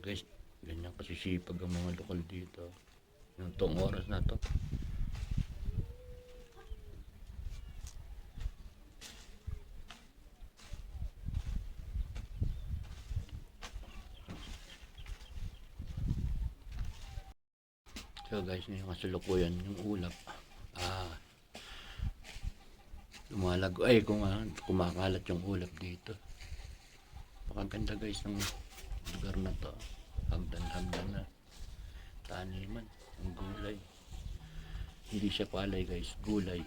Guys, ganyan kasisipag ang mga lokal dito. Yung tong oras na to. So guys, ngayon kasalukuyan yung ulap. Lumalago ay kumakalat yung ulap dito. Pakaganda guys ng lugar na to. Hagdan na taniman ng gulay. Hindi siya palay guys, gulay.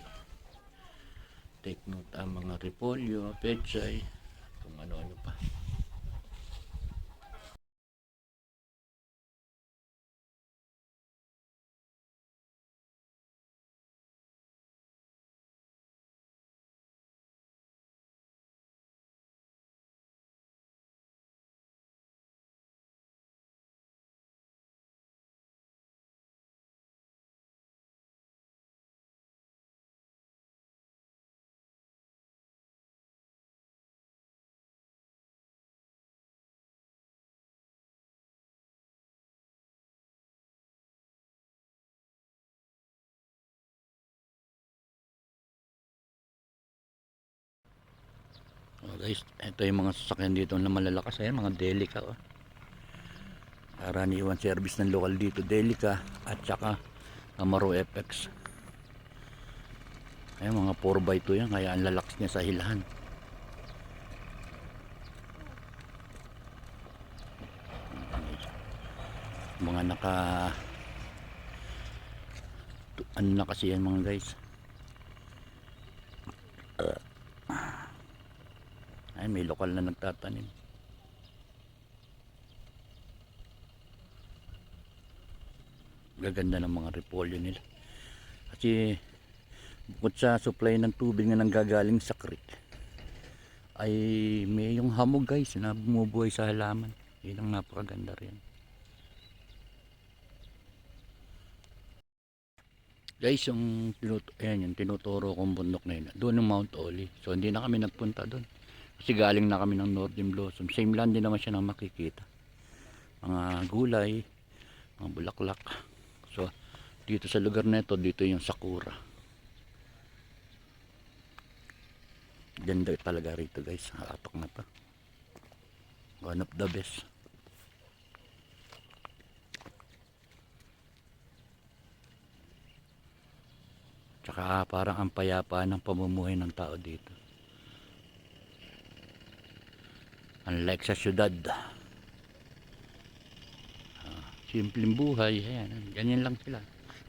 Take note ang mga repolyo, pechay, kung ano-ano pa. Oh guys, ito yung mga sasakyan dito na malalakas. Ayan, mga Delica. Oh. Karaniwan service ng lokal dito, Delica at saka Amaro FX. Ayan, mga 4x2 yan, kaya ang lalakas niya sa hilahan. Mga ano na kasi yan mga guys. Ay, may lokal na nagtatanim. Gaganda ng mga repolyo nila. Kasi bukod sa supply ng tubig na nanggagaling sa creek, ay may yung hamog guys na bumubuhay sa halaman. Yun ang napakaganda rin. Guys, yung tinuturo kong bundok na yun, doon yung Mount Oli. So hindi na kami nagpunta doon. Kasi galing na kami ng Northern Blossom. Same land din naman siya na makikita. Mga gulay, mga bulaklak. So dito sa lugar na ito, dito yung Sakura. Ganda talaga rito guys. Atok na to. One of the best. Tsaka parang ang payapa ng pamumuhay ng tao dito. Unlike sa syudad. Simpleng buhay. Ayan, ganyan lang sila.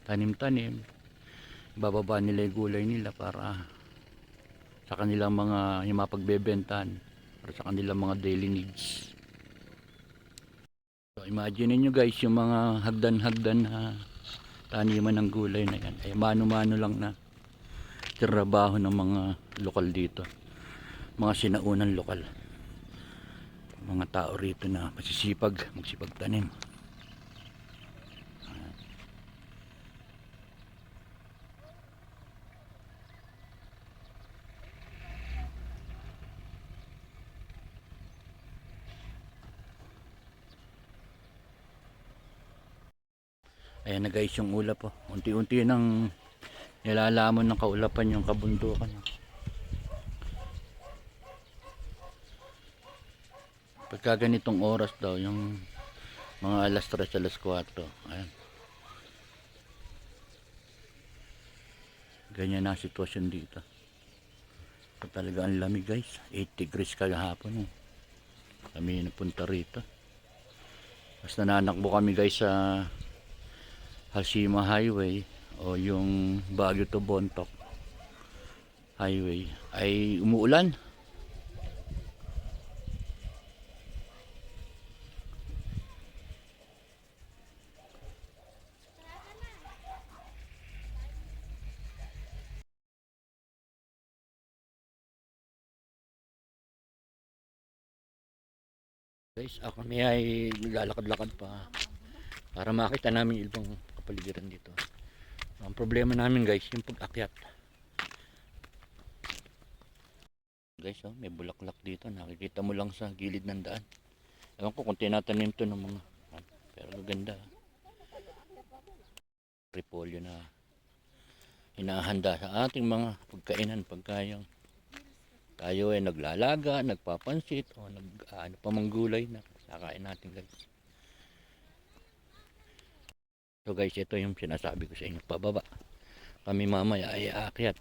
Tanim-tanim. Bababa nila yung gulay nila para sa kanilang mga yung mapagbebentan. Para sa kanilang mga daily needs. So, imagine niyo guys yung mga hagdan-hagdan na taniman ng gulay na yan. Ay mano-mano lang na trabaho ng mga lokal dito. Mga sinaunang lokal. Mga tao rito na magsipag tanim. Ayan na guys yung ulap po. Unti-unti nang nilalamon ng kaulapan yung kabundukan. Pagka ganitong oras daw yung mga alas 3, alas 4. Ayan. Ganyan na sitwasyon dito. Talaga ang lamig guys. 8 degrees kagahapon. Kami napunta rito. Basta nanakbo kami guys sa Hashima Highway o yung Baguio to Bontoc Highway ay umuulan. Guys, ako may ay naglalakad-lakad pa para makita namin yung ibang kapaligiran dito. Ang problema namin guys, yung pag-akyat. Guys, may bulaklak dito. Nakikita mo lang sa gilid ng daan. Ewan ko kung tinatanim to ng mga Maganda. Repolyo na hinahanda sa ating mga pagkainan pagkayang tayo ay naglalaga, nagpapansit o ano pa mang gulay na kakain natin guys. So guys, ito yung sinasabi ko sa inyo, pababa kami mamaya ay aakyat.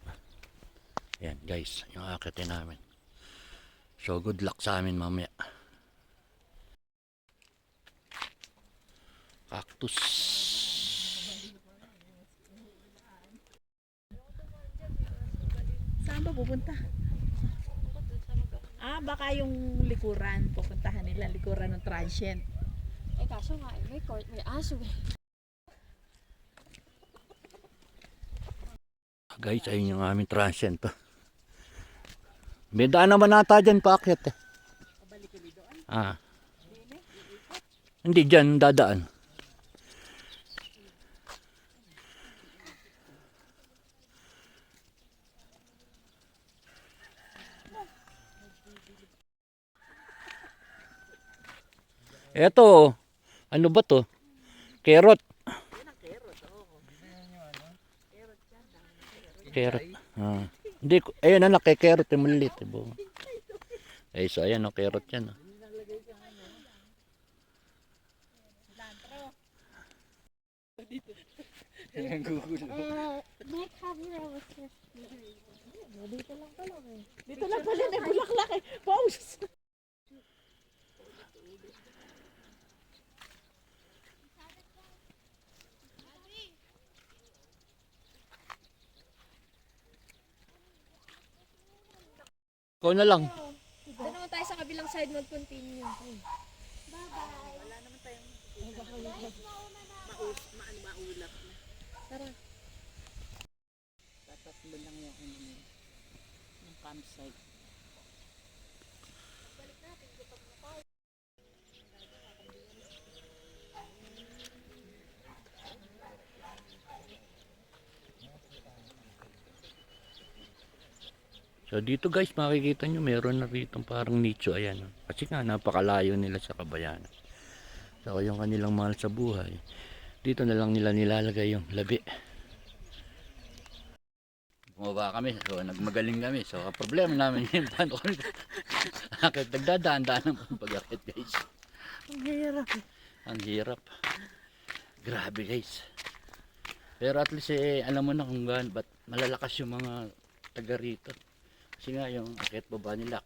Ayan guys, yung aakyatin namin. So good luck sa amin mamaya. Cactus. Saan ba pupunta? Baka yung likuran. Pupuntahan nila, likuran ng transient. Kaso nga, may aso eh. Guys, ayun yung aming transient to. May daan naman nata dyan paakyat eh. Hindi dyan dadaan. Eto, ano ba to? Carrot. Carrot. Hindi, ayun na carrot yung maliit. Eh, so ayan, carrot yan. My camera was just Dito lang pala eh. Dito lang pala, may bulaklak eh. Pause! Ikaw na lang. Doon naman tayo sa kabilang side mag-continue. Bye-bye. Wala naman tayong Maulap na. Tara. Tatatlo lang yung campsite. So dito guys, makikita nyo meron na rito parang nicho, ayan. Kasi nga napakalayo nila sa kabayanan. So yung kanilang mahal sa buhay, dito na lang nila nilalagay yung labi. Bumaba kami, so nagmagaling kami. So problema namin yung paano kami nagdadaan-daan ng pag-akit guys. Ang hirap. Ang hirap. Grabe guys. Pero at least alam mo na kung gaano, ba't malalakas yung mga taga rito. Kasi nga yung akit baba nila.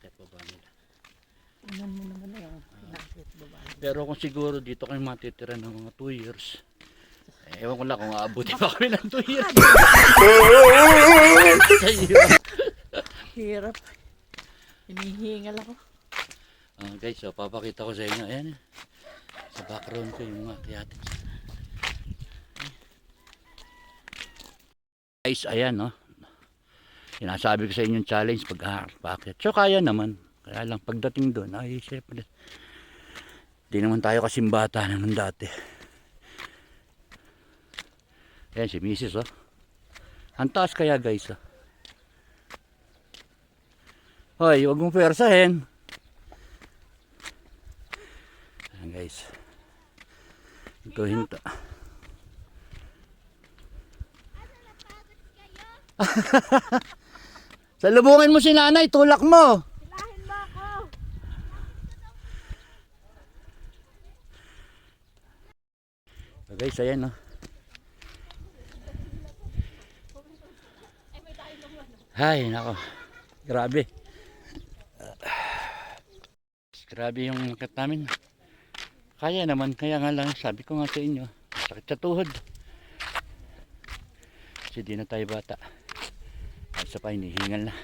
Tingnan mo naman na yung pinakit baba. Pero kung siguro dito kayo matitira ng mga 2 years, ewan ko lang kung aabutin pa kami ng 2 years. Hirap. Hinihingal ako. Guys, so papakita ko sa inyo. Ayan, sa background ko yung mga tiyatin. Guys, ayan no. Sinasabi ko sa inyo yung challenge pag-aakit. So kaya naman. Kaya lang pagdating doon, ay syempre. Di naman tayo kasing bata naman dati. Ayan si Mrs. oh. Ang taas kaya guys oh. Hoy, huwag mong persahin. Ayan guys. Ito hinta. Salubungin mo si nanay, tulak mo. Silahin mo ako. So guys, ayan oh. Hay, nako. Grabe. Grabe yung akit namin. Kaya naman, kaya nga lang, sabi ko nga sa inyo, sakit sa tuhod. Kasi di na tayo bata. Isa pa, hinihingal na.